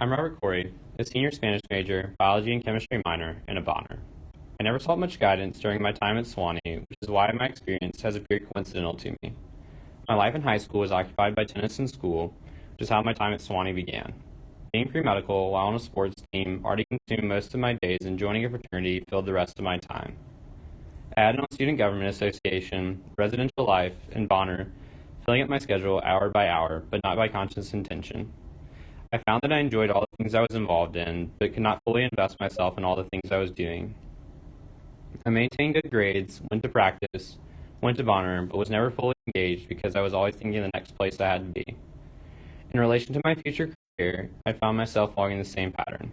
I'm Robert Corey, a senior Spanish major, biology and chemistry minor, and a Bonner. I never sought much guidance during my time at Sewanee, which is why my experience has appeared coincidental to me. My life in high school was occupied by tennis and school, which is how my time at Sewanee began. Being pre-medical while on a sports team already consumed most of my days, and joining a fraternity filled the rest of my time. I added on Student Government Association, residential life, and Bonner, filling up my schedule hour by hour, but not by conscious intention. I found that I enjoyed all the things I was involved in, but could not fully invest myself in all the things I was doing. I maintained good grades, went to practice, went to Bonner, but was never fully engaged because I was always thinking of the next place I had to be. In relation to my future career, I found myself following the same pattern.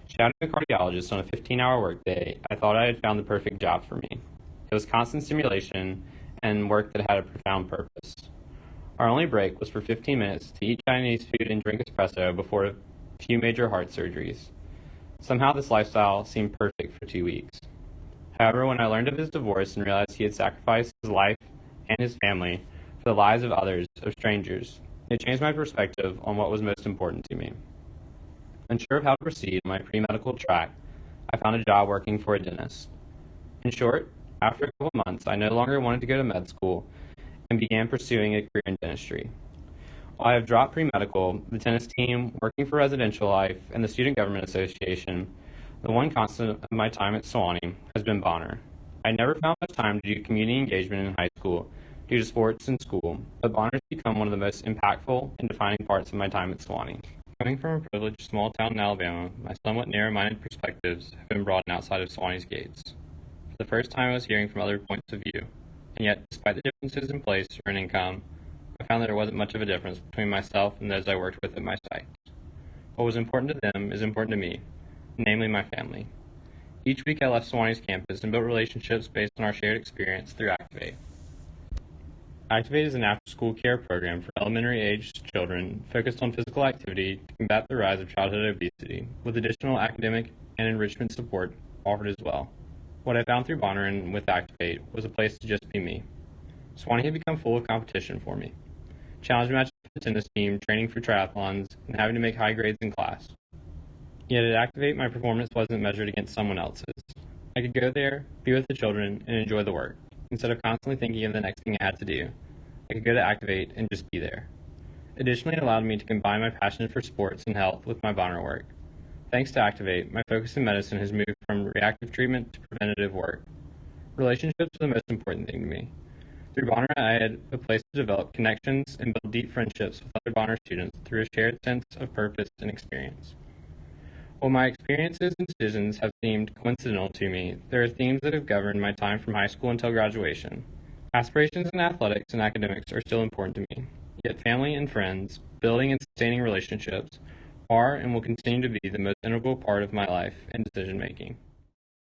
Shadowing a cardiologist on a 15-hour workday, I thought I had found the perfect job for me. It was constant stimulation and work that had a profound purpose. Our only break was for 15 minutes to eat Chinese food and drink espresso before a few major heart surgeries. Somehow this lifestyle seemed perfect for 2 weeks. However, when I learned of his divorce and realized he had sacrificed his life and his family for the lives of others, of strangers, it changed my perspective on what was most important to me. Unsure of how to proceed on my pre-medical track, I found a job working for a dentist. In short, after a couple months, I no longer wanted to go to med school and began pursuing a career in dentistry. While I have dropped pre-medical, the tennis team, working for residential life, and the Student Government Association, the one constant of my time at Sewanee has been Bonner. I never found much time to do community engagement in high school due to sports and school, but Bonner has become one of the most impactful and defining parts of my time at Sewanee. Coming from a privileged small town in Alabama, my somewhat narrow-minded perspectives have been broadened outside of Sewanee's gates. For the first time, I was hearing from other points of view. And yet, despite the differences in place or in income, I found that there wasn't much of a difference between myself and those I worked with at my site. What was important to them is important to me, namely my family. Each week I left Sewanee's campus and built relationships based on our shared experience through Activate. Activate is an after-school care program for elementary-aged children focused on physical activity to combat the rise of childhood obesity, with additional academic and enrichment support offered as well. What I found through Bonner and with Activate was a place to just be me. Sewanee had become full of competition for me. Challenge matches for the tennis team, training for triathlons, and having to make high grades in class. Yet at Activate, my performance wasn't measured against someone else's. I could go there, be with the children, and enjoy the work, instead of constantly thinking of the next thing I had to do. I could go to Activate and just be there. Additionally, it allowed me to combine my passion for sports and health with my Bonner work. Thanks to Activate, my focus in medicine has moved from reactive treatment to preventative work. Relationships are the most important thing to me. Through Bonner, I had a place to develop connections and build deep friendships with other Bonner students through a shared sense of purpose and experience. While my experiences and decisions have seemed coincidental to me, there are themes that have governed my time from high school until graduation. Aspirations in athletics and academics are still important to me, yet family and friends, building and sustaining relationships, are and will continue to be the most integral part of my life and decision-making.